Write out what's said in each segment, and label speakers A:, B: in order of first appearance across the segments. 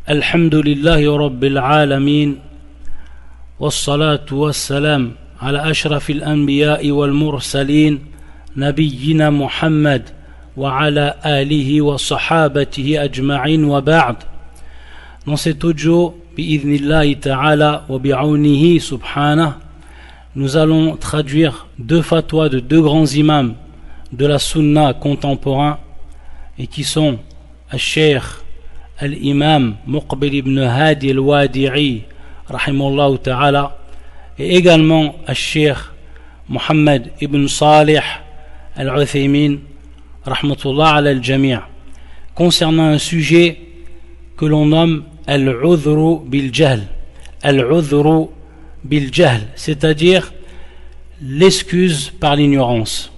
A: الحمد لله رب العالمين والصلاة والسلام على أشرف الأنبياء والمرسلين نبينا محمد وعلى آله وصحابته أجمعين وبعد. Dans cet audio, bi'idhnillahi ta'ala wa bi'aunihi subhanah, nous allons traduire deux fatwas de deux grands imams de la sunna contemporain et qui sont al-Cheikh al-Imam Muqbil ibn Hadi al-Wadi'i rahimahullah ta'ala et également al-Cheikh Muhammad ibn Salih al-Uthaymin rahmatullah ala al-Jami' concernant un sujet que l'on nomme al-udhru bil-jahl, al-udhru bil-jahl, c'est-à-dire l'excuse par l'ignorance.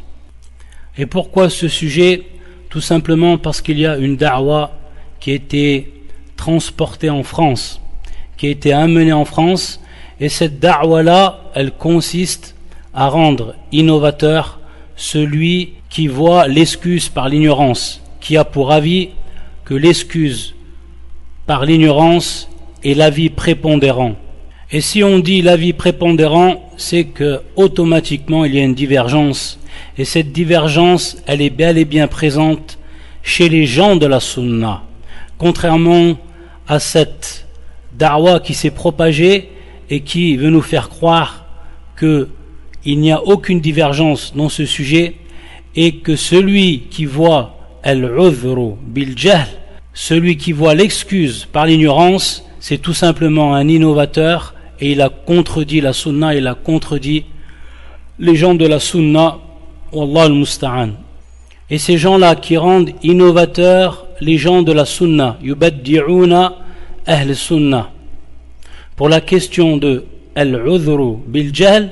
A: Et pourquoi ce sujet? Tout simplement parce qu'il y a une da'wa qui a été transportée en France, qui a été amenée en France, et cette da'wa-là, elle consiste à rendre innovateur celui qui voit l'excuse par l'ignorance, qui a pour avis que l'excuse par l'ignorance est l'avis prépondérant. Et si on dit l'avis prépondérant, c'est que automatiquement il y a une divergence, et cette divergence, elle est bel et bien présente chez les gens de la sunna, contrairement à cette da'wa qui s'est propagée et qui veut nous faire croire qu'il n'y a aucune divergence dans ce sujet, et que celui qui voit al-udhru bil-jahl, celui qui voit l'excuse par l'ignorance, c'est tout simplement un innovateur, et il a contredit la sunna, il a contredit les gens de la sunna, wallah al-musta'an. Et ces gens-là qui rendent innovateurs les gens de la sunna, yubaddi'una ahl sunna, pour la question de al-udhru bil-jahl,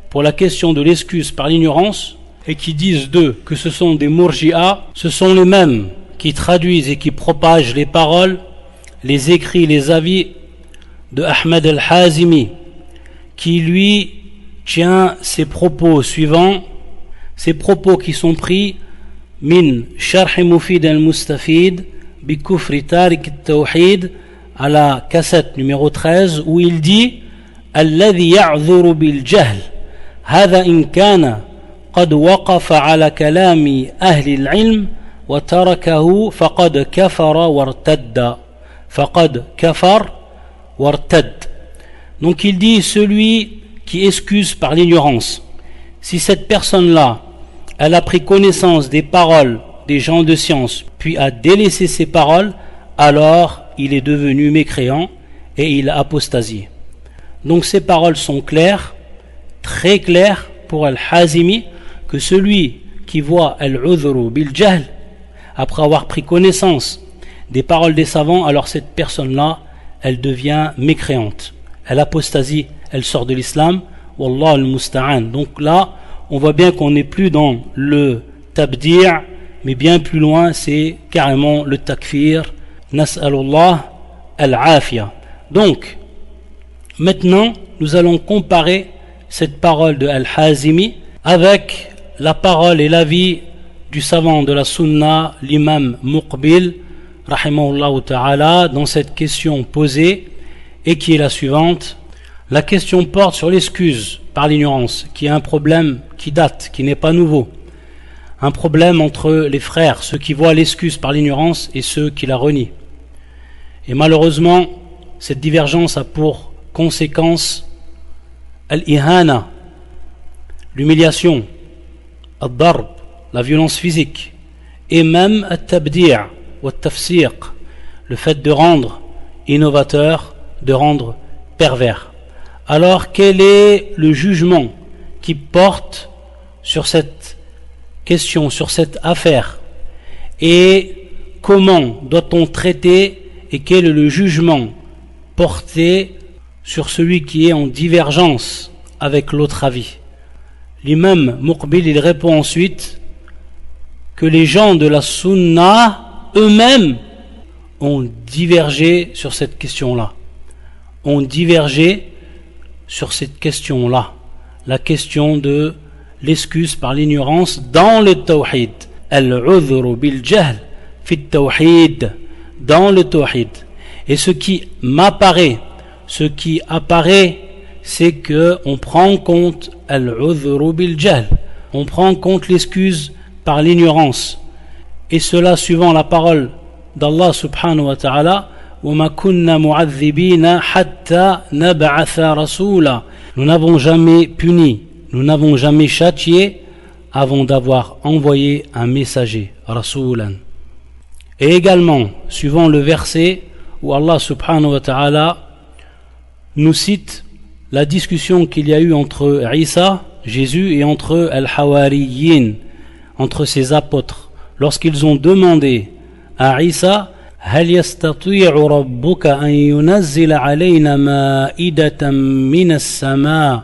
A: pour la question de l'excuse par l'ignorance, et qui disent d'eux que ce sont des murji'a, ce sont les mêmes qui traduisent et qui propagent les paroles, les écrits, les avis de Ahmed al-Hazimi, qui lui tient ses propos suivants, ces propos qui sont pris min Sharh Mufid al-Mustafid bi Kufri Tariq al-Tawhid à la cassette numéro 13, où il dit alladhi ya'dhuru bil jahl hadha in kana qad waqafa ala kalami ahli al-ilm wa tarakahu faqad kafara wartadda, faqad kafar wartad. Donc il dit celui qui excuse par l'ignorance, si cette personne-là elle a pris connaissance des paroles des gens de science puis a délaissé ces paroles, alors il est devenu mécréant et il a apostasié. Donc ces paroles sont claires, très claires pour Al-Hazimi, que celui qui voit al-udhru bil-jahl après avoir pris connaissance des paroles des savants, alors cette personne-là elle devient mécréante, elle apostasie, elle sort de l'islam, wallah al-musta'an. Donc là on voit bien qu'on n'est plus dans le tabdi', mais bien plus loin, c'est carrément le takfir. Nas'alullah al-afia. Donc, maintenant, nous allons comparer cette parole de Al-Hazimi avec la parole et l'avis du savant de la sunna, l'imam Muqbil, rahimahullah ta'ala, dans cette question posée, et qui est la suivante. La question porte sur l'excuse par l'ignorance, qui est un problème qui date, qui n'est pas nouveau. Un problème entre les frères, ceux qui voient l'excuse par l'ignorance et ceux qui la renient. Et malheureusement, cette divergence a pour conséquence al-ihana, l'humiliation, al-darb, la violence physique, et même al-tabdi' ou al-tafsiq, le fait de rendre innovateur, de rendre pervers. Alors quel est le jugement qui porte sur cette question, sur cette affaire, et comment doit-on traiter et quel est le jugement porté sur celui qui est en divergence avec l'autre avis? L'imam Muqbil il répond ensuite que les gens de la sunna eux-mêmes ont divergé sur cette question-là, ont divergé sur cette question-là, la question de l'excuse par l'ignorance dans le tawhid, al-udhru bil-jahl fi tawhid, dans le tawhid. Et ce qui m'apparaît, ce qui apparaît, c'est que on prend en compte al-udhru bil-jahl, on prend en compte l'excuse par l'ignorance, et cela suivant la parole d'Allah subhanahu wa ta'ala, وَمَا كُنَّا مُعَذِّبِينَ حَتَّى نَبْعَثَ رَسُولًا. Nous n'avons jamais puni, nous n'avons jamais châtié avant d'avoir envoyé un messager, rasulan. Et également, suivant le verset où Allah subhanahu wa ta'ala nous cite la discussion qu'il y a eu entre Isa, Jésus, et entre al-Hawariyin, entre ses apôtres, lorsqu'ils ont demandé à Isa, هل يستطيع ربك أن ينزل علينا مائدة من السماء.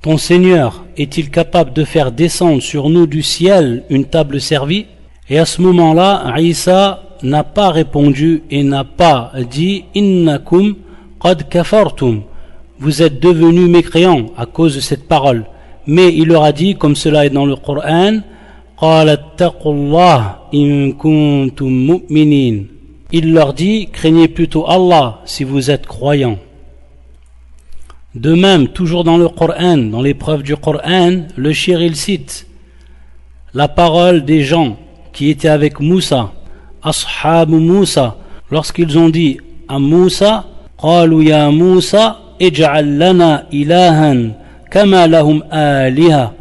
A: Ton Seigneur est-il capable de faire descendre sur nous du ciel une table servie? Et à ce moment-là, Isa n'a pas répondu et n'a pas dit Innakum qad kafartum. Vous êtes devenus mécréants à cause de cette parole. Mais il leur a dit, comme cela est dans le Coran, Qala attaqullah in kuntum mu'minin. Il leur dit, craignez plutôt Allah si vous êtes croyants. De même, toujours dans le Coran, dans l'épreuve du Coran, le shir il cite la parole des gens qui étaient avec Moussa, Ashab Moussa, lorsqu'ils ont dit à Moussa, Qalu ya Moussa, ij'al lana ilahan kama lahum aliha,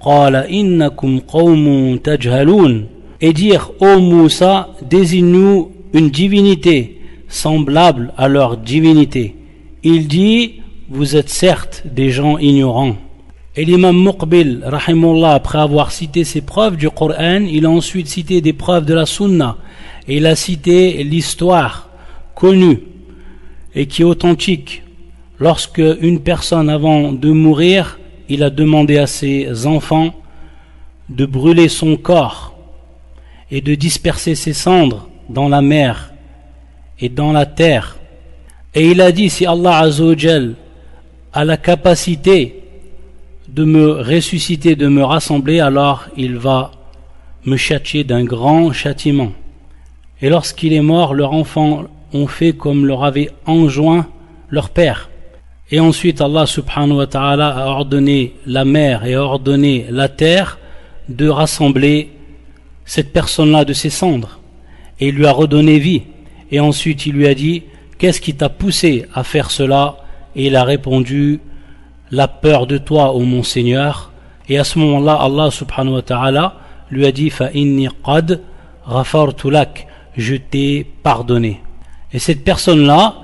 A: qala innakum qawmun tajhalun. Et dire, ô Moussa, désigne-nous une divinité semblable à leur divinité. Il dit, vous êtes certes des gens ignorants. Et l'imam Muqbil, rahimullah, après avoir cité ces preuves du Coran, il a ensuite cité des preuves de la Sunna. Et il a cité l'histoire connue et qui est authentique. Lorsque une personne, avant de mourir, il a demandé à ses enfants de brûler son corps et de disperser ses cendres dans la mer et dans la terre. Et il a dit, si Allah Azza wa Jal a la capacité de me ressusciter, de me rassembler, alors il va me châtier d'un grand châtiment. Et lorsqu'il est mort, leurs enfants ont fait comme leur avait enjoint leur père. Et ensuite Allah subhanahu wa ta'ala a ordonné la mer et a ordonné la terre de rassembler cette personne-là de ses cendres. Et il lui a redonné vie. Et ensuite il lui a dit, qu'est-ce qui t'a poussé à faire cela? Et il a répondu, la peur de toi, ô mon Seigneur. Et à ce moment-là, Allah subhanahu wa ta'ala lui a dit, fa inni qad ghafartu lak, je t'ai pardonné. Et cette personne-là,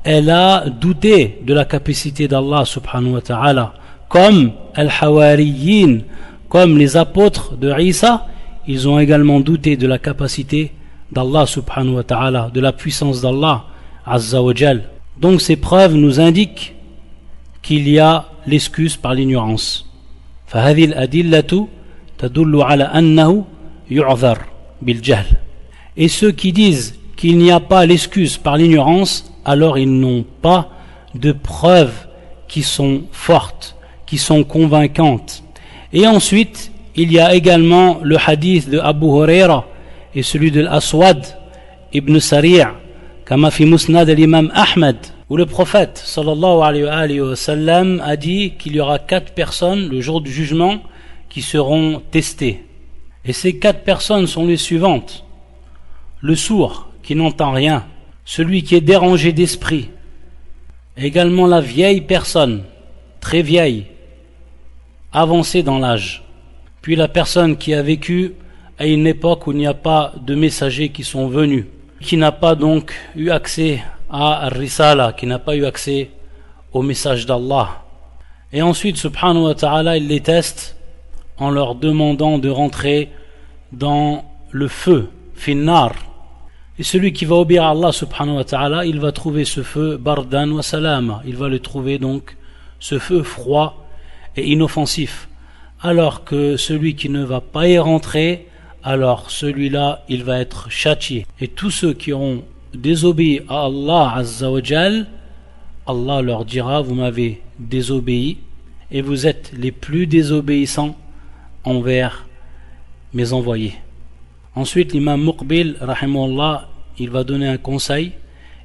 A: elle a douté de la capacité d'Allah subhanahu wa ta'ala, comme al-Hawariyin, comme les apôtres de Isa, ils ont également douté de la capacité d'Allah subhanahu wa ta'ala, de la puissance d'Allah azza wa jal. Donc ces preuves nous indiquent qu'il y a l'excuse par l'ignorance. فهذه الأدلة تدل على أنه يعذر بالجهل. Et ceux qui disent qu'il n'y a pas l'excuse par l'ignorance, alors ils n'ont pas de preuves qui sont fortes, qui sont convaincantes. Et ensuite, il y a également le hadith de Abu Huraira et celui de l'Aswad ibn Sari' kama fi musnad al-imam Ahmad, où le prophète sallallahu alayhi wa sallam a dit qu'il y aura 4 personnes le jour du jugement qui seront testées. Et ces 4 personnes sont les suivantes: le sourd qui n'entend rien, celui qui est dérangé d'esprit, également la vieille personne, très vieille, avancée dans l'âge, puis la personne qui a vécu à une époque où il n'y a pas de messagers qui sont venus, qui n'a pas donc eu accès à Ar-Risala, qui n'a pas eu accès au message d'Allah. Et ensuite, subhanahu wa ta'ala, il les teste en leur demandant de rentrer dans le feu, finnar. Et celui qui va obéir à Allah subhanahu wa ta'ala, il va trouver ce feu bardan wa salama, il va le trouver donc ce feu froid et inoffensif, alors que celui qui ne va pas y rentrer, alors celui-là il va être châtié. Et tous ceux qui ont désobéi à Allah azza wa jal, Allah leur dira, vous m'avez désobéi et vous êtes les plus désobéissants envers mes envoyés. Ensuite l'imam Muqbil rahimahullah, il va donner un conseil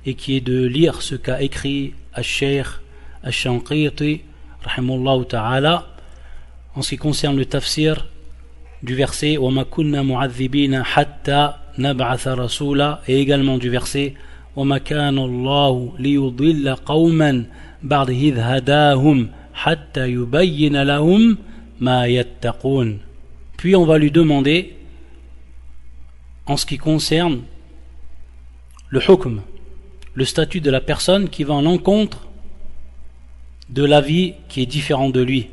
A: et qui est de lire ce qu'a écrit al-Cheikh al-Shanqiti rahimahullah ta'ala en ce qui concerne le tafsir du verset wa ma kunna mu'adhibina hatta nab'atha rasula, et également du verset wa ma kana Allahu liyudilla qauman ba'da idh hadahum hatta yubayyina lahum ma yattaqun. Puis on va lui demander en ce qui concerne le hukm, le statut de la personne qui va en l'encontre de l'avis qui est différent de lui.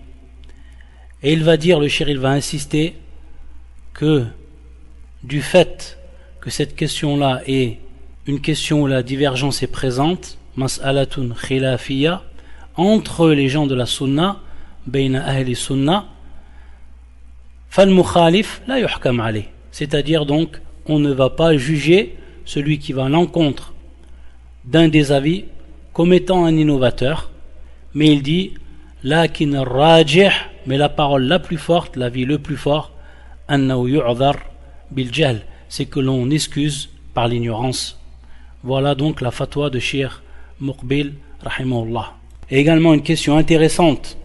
A: Et il va dire, le cheikh, il va insister que du fait que cette question-là est une question où la divergence est présente, mas'alatun khilafiyya, entre les gens de la sunna, bayna ahli sunna, fal mukhalif la yuhkam alayh, c'est-à-dire donc on ne va pas juger celui qui va à l'encontre d'un des avis comme étant un innovateur, mais il dit lakin ar-rajih, mais la parole la plus forte, l'avis le plus fort, annahu yu'dhar bil jahl, c'est que l'on excuse par l'ignorance. Voilà donc la fatwa de Cheikh Muqbil rahimahullah. Et également une question intéressante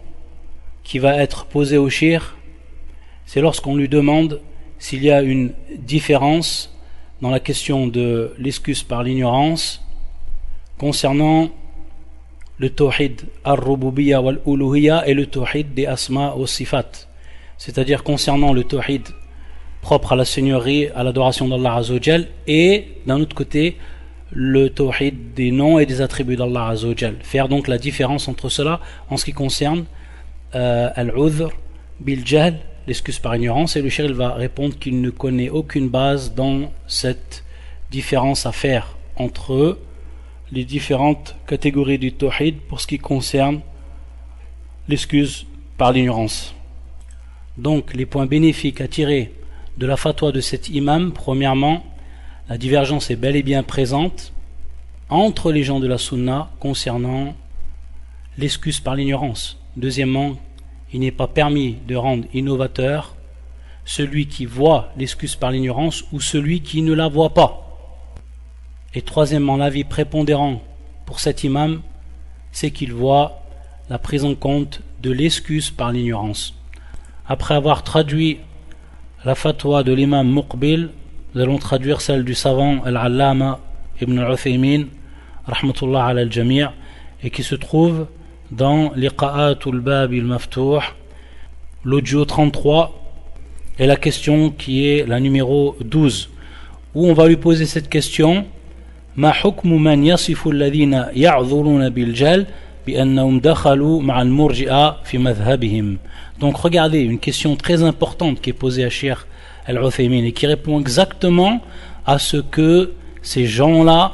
A: qui va être posée au cheikh, c'est lorsqu'on lui demande s'il y a une différence dans la question de l'excuse par l'ignorance concernant le tawhid ar-rububiyya wal-uluhiyya et le tawhid des asma wa sifat, c'est-à-dire concernant le tawhid propre à la seigneurie, à l'adoration d'Allah Azzawajal, et d'un autre côté le tawhid des noms et des attributs d'Allah Azzawajal. Faire donc la différence entre cela en ce qui concerne al-udhr bil jahl, l'excuse par ignorance, et le cheikh va répondre qu'il ne connaît aucune base dans cette différence à faire entre les différentes catégories du tawhid pour ce qui concerne l'excuse par l'ignorance. Donc les points bénéfiques à tirer de la fatwa de cet imam: premièrement, la divergence est bel et bien présente entre les gens de la sunna concernant l'excuse par l'ignorance. Deuxièmement, il n'est pas permis de rendre innovateur celui qui voit l'excuse par l'ignorance ou celui qui ne la voit pas. Et troisièmement, l'avis prépondérant pour cet imam, c'est qu'il voit la prise en compte de l'excuse par l'ignorance. Après avoir traduit la fatwa de l'imam Muqbil, nous allons traduire celle du savant Al-Allama Ibn Al-Uthaymin rahmatullah ala al-jami', et qui se trouve dans Liqa'atul Bab al-Maftuh, l'audio 33, et la question qui est la numéro 12, où on va lui poser cette question: Ma hukmu man yasifu alladhina ya'dhuruna bil jahl bi annahum dakhalu ma'a al-murji'a fi madhhabihim. Donc regardez, une question très importante qui est posée à Cheikh Al-Uthaymin et qui répond exactement à ce que ces gens-là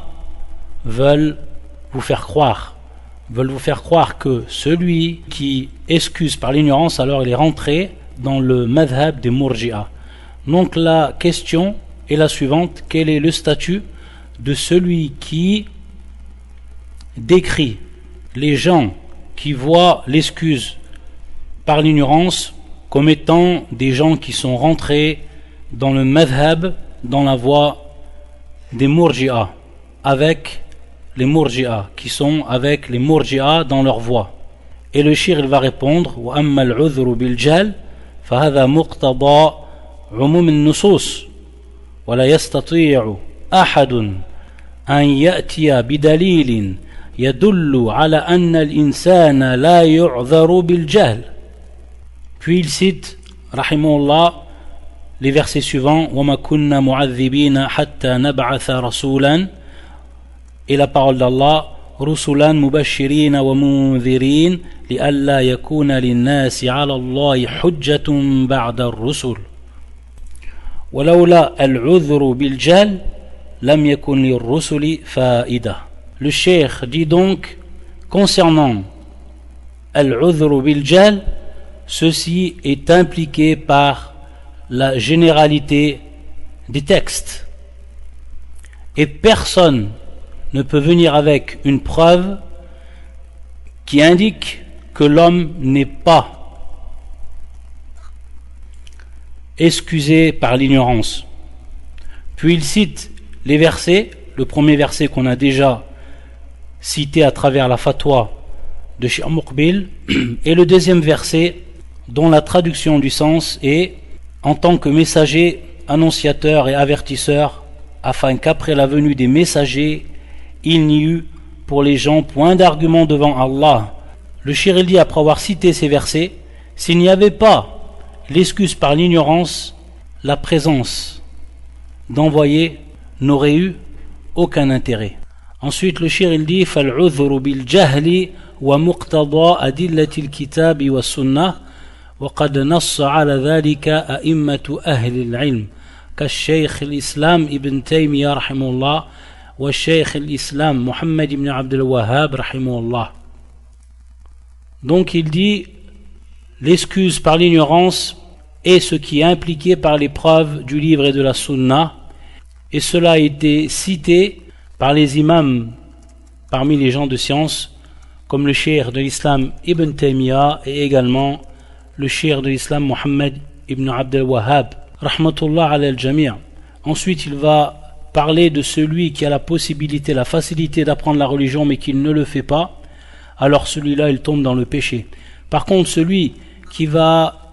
A: veulent vous faire croire. Veulent vous faire croire que celui qui excuse par l'ignorance, alors il est rentré dans le madhhab des murji'a. Donc la question est la suivante: quel est le statut de celui qui décrit les gens qui voient l'excuse par l'ignorance comme étant des gens qui sont rentrés dans le madhhab, dans la voie des murji'a, avec les murji'a, qui sont avec les murji'a dans leur voie? Et le shir il va répondre: wa amma al-udhru bil jahl fa hadha muqtada umum an-nusus wa la yastati'u ahadun an ya'tiya bidalilin yadullu ala anna al-insana la yu'dharu bil jahl. Puis il cite rahimahullah les versets suivants: wa ma kunna mu'adhibina hatta nab'atha rasulan, et la parole d'Allah: rusulan mubashirina wa munzirin li alla yakuna lin-nasi 'ala Allahi hujjatun ba'da ar-rusul wa lawla al-'udhru bil jahl lam yakun lir-rusuli fa'ida. Le cheikh dit donc concernant al-'udhru bil jahl, ceci est impliqué par la généralité des textes, et personne ne peut venir avec une preuve qui indique que l'homme n'est pas excusé par l'ignorance. Puis il cite les versets, le premier verset qu'on a déjà cité à travers la fatwa de Cheikh Muqbil, et le deuxième verset dont la traduction du sens est en tant que messager, annonciateur et avertisseur, afin qu'après la venue des messagers, il n'y eut pour les gens point d'argument devant Allah. Le Cheikh il dit, après avoir cité ces versets, s'il n'y avait pas l'excuse par l'ignorance, la présence d'envoyés n'aurait eu aucun intérêt. Ensuite le Cheikh il dit, فَالْعُذْرُ بِالْجَهْلِ وَمُقْتَضَى أَدِلَّةِ الْكِتَابِ وَالسُّنَّةِ وقد نص على ذلك أئمة أهل العلم كالشيخ الإسلام ابن تيمية رحمه الله والشيخ الإسلام محمد بن عبد الوهاب رحمه الله. Donc il dit, l'excuse par l'ignorance est ce qui est impliqué par les preuves du livre et de la sunna, et cela a été cité par les imams parmi les gens de science comme le cheikh de l'islam Ibn Taymiyyah et également le cheikh de l'islam Mohammed ibn Abd al-Wahhab rahmatullah ala al-jami'. Ensuite il va parler de celui qui a la possibilité, la facilité d'apprendre la religion mais qui ne le fait pas, alors celui-là il tombe dans le péché. Par contre celui qui va